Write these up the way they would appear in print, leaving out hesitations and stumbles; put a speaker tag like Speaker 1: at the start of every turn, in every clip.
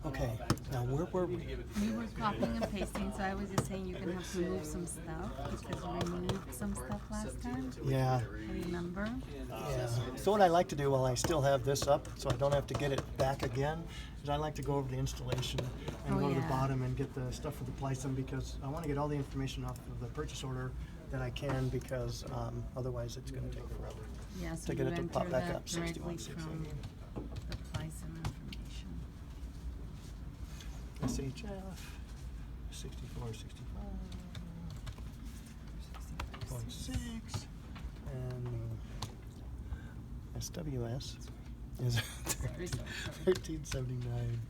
Speaker 1: Okay, now where were we?
Speaker 2: We were copying and pasting, so I was just saying you're gonna have to move some stuff because you removed some stuff last time.
Speaker 1: Yeah,
Speaker 2: I remember.
Speaker 1: yeah. So what I like to do while I still have this up, so I don't have to get it back again, is I like to go over the installation and
Speaker 2: Oh,
Speaker 1: go to the
Speaker 2: yeah.
Speaker 1: bottom and get the stuff for the Plyson because I want to get all the information off of the purchase order that I can because otherwise it's going to take forever.
Speaker 2: Yeah, so
Speaker 1: To
Speaker 2: you
Speaker 1: get it to
Speaker 2: enter
Speaker 1: pop back
Speaker 2: that
Speaker 1: up,
Speaker 2: directly
Speaker 1: 61,680.
Speaker 2: from the Plyson information.
Speaker 1: SHF 64, 65.6 and SWS is 1379.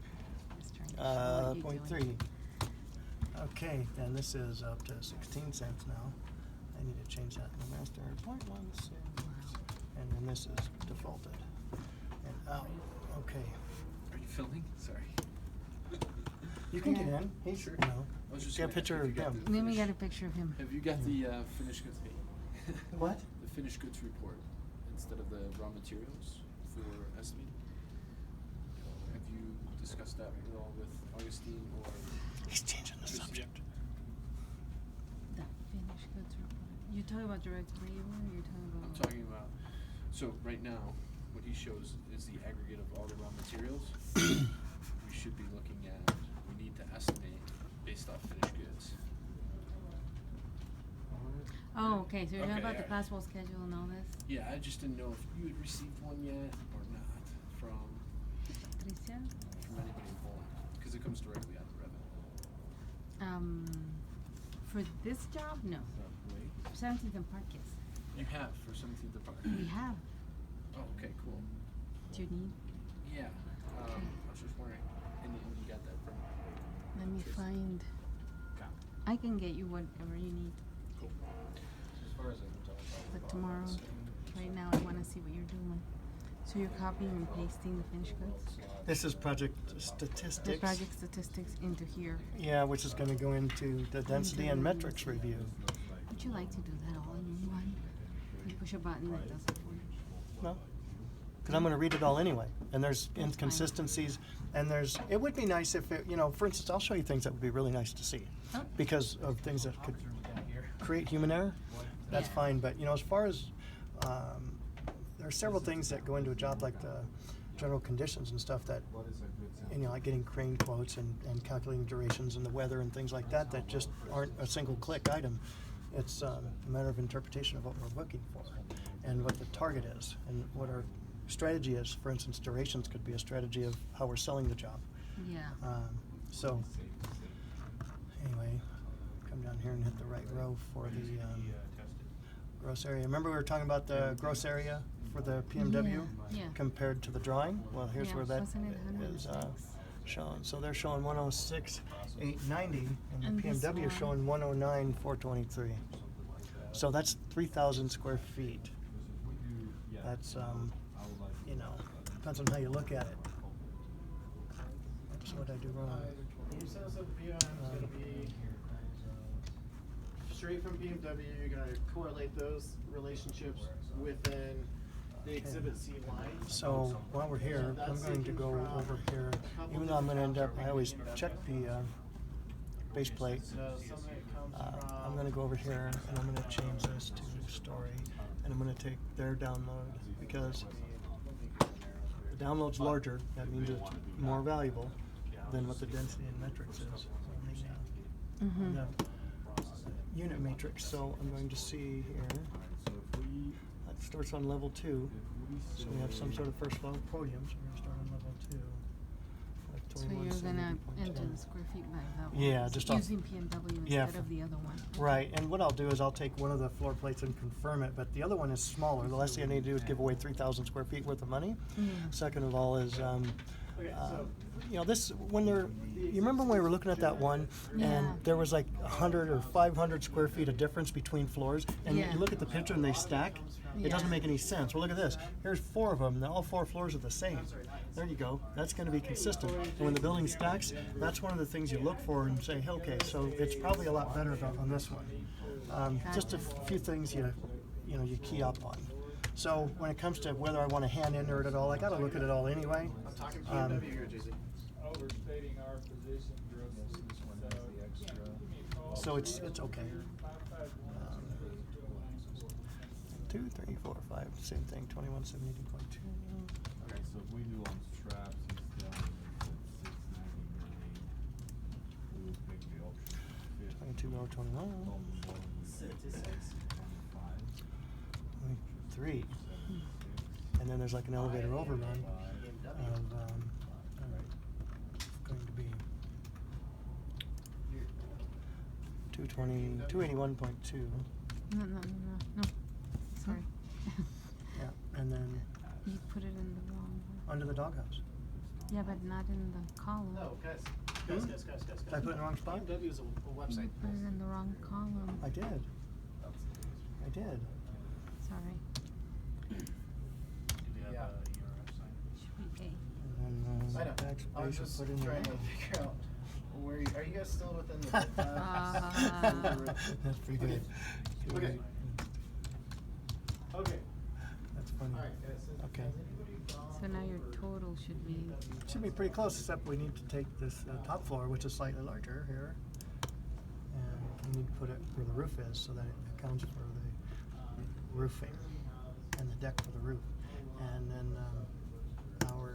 Speaker 2: Just trying to show what you're
Speaker 1: Point
Speaker 2: doing.
Speaker 1: 3. Okay, and this is up to 16 cents now. I need to change that in the master. 0.16. And then this is defaulted. And out. Okay.
Speaker 3: Are you filming? Sorry.
Speaker 1: You can get
Speaker 2: Yeah.
Speaker 1: in. He's,
Speaker 3: Sure.
Speaker 1: you know,
Speaker 3: I was just
Speaker 1: get a
Speaker 3: gonna ask
Speaker 1: picture
Speaker 3: if
Speaker 1: of
Speaker 3: you got
Speaker 1: him.
Speaker 3: the
Speaker 2: Then we
Speaker 3: finish-
Speaker 2: got a picture of him.
Speaker 3: Have you got the finished goods?
Speaker 1: What?
Speaker 3: The finished goods report instead of the raw materials for estimating. Have you discussed that at all with Augustine or?
Speaker 1: He's changing the
Speaker 3: Just-
Speaker 1: subject.
Speaker 2: The finished goods report. You talking about direct labor or you talking
Speaker 3: I'm
Speaker 2: about?
Speaker 3: talking about. So right now, what he shows is the aggregate of all the raw materials. We should be looking at. We need to estimate based off finished goods.
Speaker 2: Oh, okay, so you're talking
Speaker 3: Okay,
Speaker 2: about the
Speaker 3: yeah.
Speaker 2: class wall schedule and all this?
Speaker 3: Yeah, I just didn't know if you had received one yet or not from
Speaker 2: Patricia?
Speaker 3: anybody involved, because it comes directly out of revenue.
Speaker 2: For this job, no.
Speaker 3: Wait,
Speaker 2: 17th and Park, yes.
Speaker 3: you have for 17th Park.
Speaker 2: We have.
Speaker 3: Oh, okay, cool.
Speaker 2: Do you need?
Speaker 3: Yeah, I was just wondering, and you got that from.
Speaker 2: Let me
Speaker 3: Tracy.
Speaker 2: find. I can get you whatever you need.
Speaker 3: Cool. As far as I can tell.
Speaker 2: But tomorrow, right now, I want to see what you're doing. So you're copying and pasting the finished goods?
Speaker 1: This is project
Speaker 2: The
Speaker 1: statistics.
Speaker 2: project statistics into here.
Speaker 1: Yeah, which is going to go into the density and metrics review.
Speaker 2: Would you like to do that all in one? You push a button that does it for you.
Speaker 1: No? Because I'm going to read it all anyway. And there's inconsistencies. And there's, it would be nice if, it, you know, for instance, I'll show you things that would be really nice to see.
Speaker 2: Oh.
Speaker 1: Because of things that could create human error. That's
Speaker 2: Yeah.
Speaker 1: fine. But, you know, as far as, there are several things that go into a job like the general conditions and stuff that, you know, like getting crane quotes and calculating durations and the weather and things like that that just aren't a single click item. It's a matter of interpretation of what we're looking for and what the target is and what our strategy is. For instance, durations could be a strategy of how we're selling the job.
Speaker 2: Yeah.
Speaker 1: So anyway, come down here and hit the right row for the gross area. Remember we were talking about the gross area for the PMW
Speaker 2: Yeah.
Speaker 1: compared to the drawing? Well, here's
Speaker 2: Yeah,
Speaker 1: where that
Speaker 2: wasn't it
Speaker 1: is
Speaker 2: 106?
Speaker 1: shown. So they're showing 106,890 and the
Speaker 2: And this
Speaker 1: PMW is
Speaker 2: one?
Speaker 1: showing 109,423. So that's 3,000 square feet. That's, you know, depends on how you look at it. That's what I do wrong.
Speaker 4: New sales of PM is gonna be straight from BMW. You're gonna correlate those relationships within the Exhibit C line.
Speaker 1: So while we're here, I'm going to go over here, even though I'm going to end up, I always check the base plate.
Speaker 4: So some of it comes
Speaker 1: I'm
Speaker 4: from.
Speaker 1: going to go over here and I'm going to change this to story and I'm going to take their download because the download's larger. That means it's more valuable than what the density and metrics is.
Speaker 2: Mm-hmm.
Speaker 1: The unit matrix. So I'm going to see here. That starts on level 2. So we have some sort of first level podium. So we're going to start on level 2. Like
Speaker 2: So you're gonna
Speaker 1: 2170.10.
Speaker 2: enter the square feet by that one?
Speaker 1: Yeah, just off-
Speaker 2: using PNW
Speaker 1: Yeah,
Speaker 2: instead of the other one.
Speaker 1: Right, and what I'll do is I'll take one of the floor plates and confirm it, but the other one is smaller. The last thing I need to do is give away 3,000 square feet worth of money.
Speaker 2: Yeah.
Speaker 1: Second of all is,
Speaker 4: Okay, so
Speaker 1: you know, this, when they're, you remember when we were looking at that one,
Speaker 2: Yeah.
Speaker 1: and there was like 100 or 500 square feet of difference between floors, and
Speaker 2: Yeah.
Speaker 1: you look at the picture and they stack? It doesn't
Speaker 2: Yeah.
Speaker 1: make any sense. Well, look at this. Here's 4 of them, and all 4 floors are the same. There you go. That's going to be consistent. And when the building stacks, that's one of the things you look for and say, hey, okay, so it's probably a lot better on this one. Just a few things you know you key up on. So when it comes to whether I want to hand enter it at all, I got to look at it all anyway.
Speaker 4: I'm talking PNW here, JC.
Speaker 5: overstating our position grossly, so, yeah, give me a call.
Speaker 1: So it's okay. 2, 3, 4, 5, same thing, 21,780.2.
Speaker 6: Okay, so if we do on straps, he's telling us at 699, we would pick the option 50.
Speaker 1: 22 over 21.
Speaker 6: Top and bottom we pick
Speaker 4: 66.
Speaker 6: 25,
Speaker 1: 3.
Speaker 6: 76,
Speaker 1: And then there's like an elevator overrun of going to be 220, 281.2.
Speaker 2: No. Sorry.
Speaker 1: Yeah, and then
Speaker 2: You put it in the wrong one.
Speaker 1: under the doghouse.
Speaker 2: Yeah, but not in the column.
Speaker 4: No, guys.
Speaker 1: Hmm?
Speaker 4: Guys.
Speaker 1: Did I put it in the wrong spot?
Speaker 4: BMW is a website.
Speaker 2: You put it in the wrong column.
Speaker 1: I did. I did.
Speaker 2: Sorry.
Speaker 3: Do we have
Speaker 4: Yeah.
Speaker 3: a ERF sign?
Speaker 2: Should be A.
Speaker 1: And then
Speaker 4: I know. I
Speaker 1: backspace
Speaker 4: was
Speaker 1: and
Speaker 4: just
Speaker 1: put in
Speaker 4: trying
Speaker 1: there.
Speaker 4: to figure out where you, are you guys still within the
Speaker 1: That's pretty good.
Speaker 4: Okay. Okay.
Speaker 1: That's funny.
Speaker 4: All right, guys.
Speaker 1: Okay.
Speaker 2: So now your total should be.
Speaker 1: Should be pretty close, except we need to take this top floor, which is slightly larger here, and we need to put it where the roof is so that it accounts for the roofing and the deck for the roof. And then our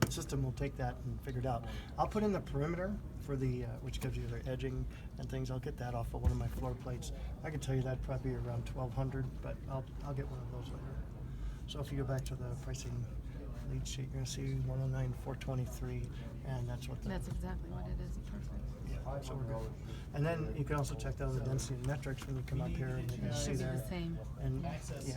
Speaker 1: system will take that and figure it out. I'll put in the perimeter for the, which gives you the edging and things. I'll get that off of one of my floor plates. I can tell you that'd probably be around 1,200, but I'll get one of those later. So if you go back to the pricing lead sheet, you're gonna see 109,423, and that's what the.
Speaker 2: That's exactly what it is. Perfect.
Speaker 1: Yeah, so we're good. And then you can also check out the density and metrics when you come up here and you can see
Speaker 2: These are
Speaker 1: there.
Speaker 2: the same.
Speaker 1: And,
Speaker 4: Access
Speaker 1: yeah,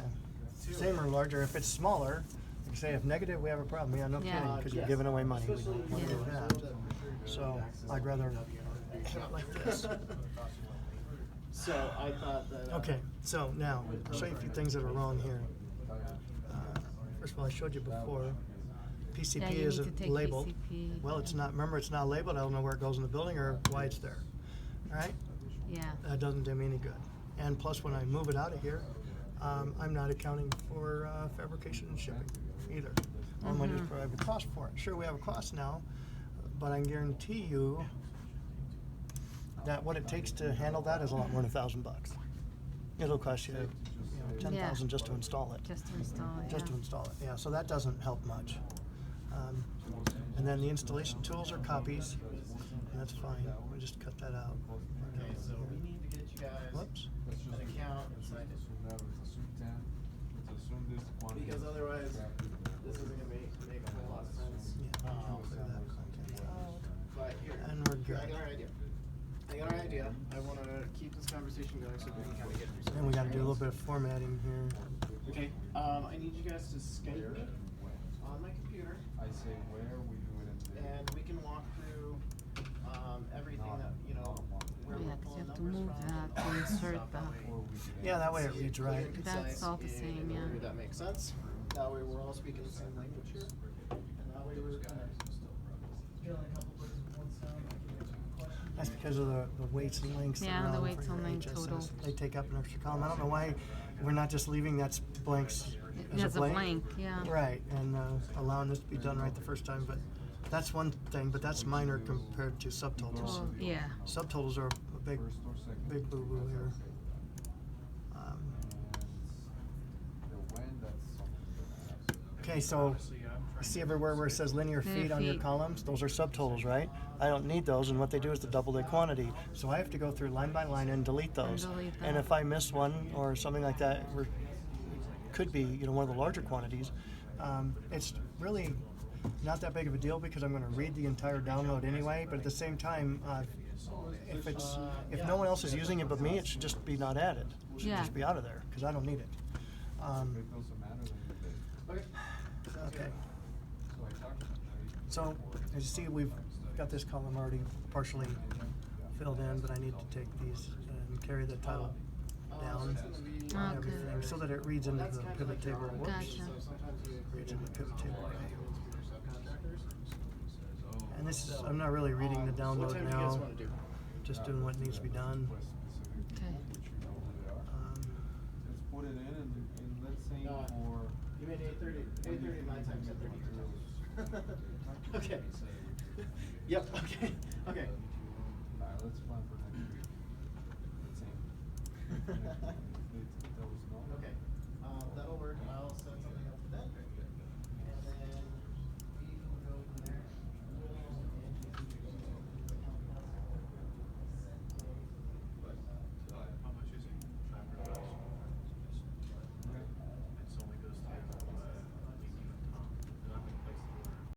Speaker 4: to
Speaker 1: same or larger. If it's smaller, you can say if negative, we have a problem. Yeah, no
Speaker 2: Yeah.
Speaker 1: kidding, because you're
Speaker 4: Yes.
Speaker 1: giving away money. We
Speaker 4: Especially
Speaker 1: don't want to do
Speaker 2: Yeah.
Speaker 1: that. So I'd rather have it like this.
Speaker 4: So I thought that.
Speaker 1: Okay, so now, I'll show you a few things that are wrong here. First of all, I showed you before,
Speaker 2: Yeah,
Speaker 1: PCP
Speaker 2: you
Speaker 1: isn't
Speaker 2: need to take
Speaker 1: labeled.
Speaker 2: PCP.
Speaker 1: Well, it's not, remember, it's not labeled. I don't know where it goes in the building or why it's there. All right?
Speaker 2: Yeah.
Speaker 1: That doesn't do me any good. And plus, when I move it out of here, I'm not accounting for fabrication and shipping either. All I'm gonna do is provide a cost for it. Sure, we have a cost now, but I can guarantee you that what it takes to handle that is a lot more than $1,000. It'll cost you, 10,000 just to install it.
Speaker 2: Just to install it.
Speaker 1: Just to install it, yeah. So that doesn't help much. And then the installation tools are copies. And that's fine. We just cut that out.
Speaker 4: Okay, so we need to get you guys
Speaker 1: Whoops.
Speaker 4: an account and sign it.
Speaker 6: Assume that it's assume 10, let's assume this quantity.
Speaker 4: Because otherwise,
Speaker 6: Scrap it.
Speaker 4: this isn't gonna make a whole lot of sense.
Speaker 1: Yeah. Clear that content out.
Speaker 4: But here,
Speaker 1: And we're good.
Speaker 4: I got our idea. I wanna keep this conversation going so we can kinda get through some.
Speaker 1: And we gotta do a little bit of formatting here.
Speaker 4: Okay, I need you guys to Skype me on my computer,
Speaker 6: I say where, we do it in the.
Speaker 4: and we can walk through, everything that, you know, where
Speaker 2: Yeah,
Speaker 4: we're
Speaker 2: 'cause you
Speaker 4: pulling
Speaker 2: have to
Speaker 4: numbers
Speaker 2: move
Speaker 4: from.
Speaker 2: that to
Speaker 4: all that
Speaker 2: insert
Speaker 4: stuff. That
Speaker 2: that.
Speaker 4: way
Speaker 6: Or we do
Speaker 1: Yeah, that way it
Speaker 4: it's
Speaker 1: reads
Speaker 4: clear
Speaker 1: right.
Speaker 4: and
Speaker 2: That's
Speaker 4: concise
Speaker 2: all the
Speaker 4: in
Speaker 2: same,
Speaker 4: an
Speaker 2: yeah.
Speaker 4: order that makes sense. That way we're all speaking the same language here. And that way we're kind of killing a couple birds with one stone, I can answer your questions.
Speaker 1: That's because of the weights and lengths. that
Speaker 2: Yeah,
Speaker 1: are
Speaker 2: the
Speaker 1: on
Speaker 2: weights
Speaker 1: for your
Speaker 2: and length
Speaker 1: HSS.
Speaker 2: total.
Speaker 1: They take up an extra column. I don't know why we're not just leaving that blanks
Speaker 2: As a blank, yeah.
Speaker 1: Right, and allowing this to be done right the first time, but that's one thing, but that's minor compared to subtotals.
Speaker 2: Well, yeah.
Speaker 1: Subtotals are a big,
Speaker 6: First or second.
Speaker 1: big boo-boo here.
Speaker 6: And the when, that's something that has.
Speaker 1: Okay, so you see everywhere where it says linear
Speaker 2: Linear
Speaker 1: feet on your
Speaker 2: feet.
Speaker 1: columns? Those are subtotals, right? I don't need those, and what they do is to double their quantity. So I have to go through line by line and delete those.
Speaker 2: delete
Speaker 1: And
Speaker 2: that.
Speaker 1: if I miss one or something like that, could be, one of the larger quantities, it's really not that big of a deal because I'm gonna read the entire download anyway, but at the same time, if no one else is using it but me, it should just be not added. It should
Speaker 2: Yeah.
Speaker 1: just be out of there, because I don't need it.
Speaker 6: If it doesn't matter, then you did.
Speaker 4: Okay. Sounds
Speaker 1: Okay.
Speaker 4: good.
Speaker 6: So I talked to them.
Speaker 1: So, as you see, we've got this column already partially filled in, but I need to take these and carry the title down
Speaker 4: It's gonna be-
Speaker 1: and
Speaker 2: Okay.
Speaker 1: everything, so that it reads into
Speaker 4: That's
Speaker 1: the
Speaker 4: kind of
Speaker 1: pivot
Speaker 4: like
Speaker 1: table.
Speaker 4: your
Speaker 1: Whoops.
Speaker 2: Gotcha.
Speaker 4: So sometimes you
Speaker 1: Reads into the pivot table.
Speaker 4: for subcontractors.
Speaker 1: And this is, I'm not really reading the
Speaker 4: What
Speaker 1: download
Speaker 4: time do you guys
Speaker 1: now,
Speaker 4: wanna do?
Speaker 1: just doing what needs to be done.
Speaker 6: Request specific,
Speaker 2: Okay.
Speaker 6: which you know who they are. Let's put it in and let's say
Speaker 4: Uh,
Speaker 6: for.
Speaker 4: You made 8:30 my time, 7:30 your time. Okay. Yep, okay, okay.
Speaker 6: Alright, let's plan for next week. Let's aim. Next week. That was not.
Speaker 4: Okay, that'll work, I'll set something up for then.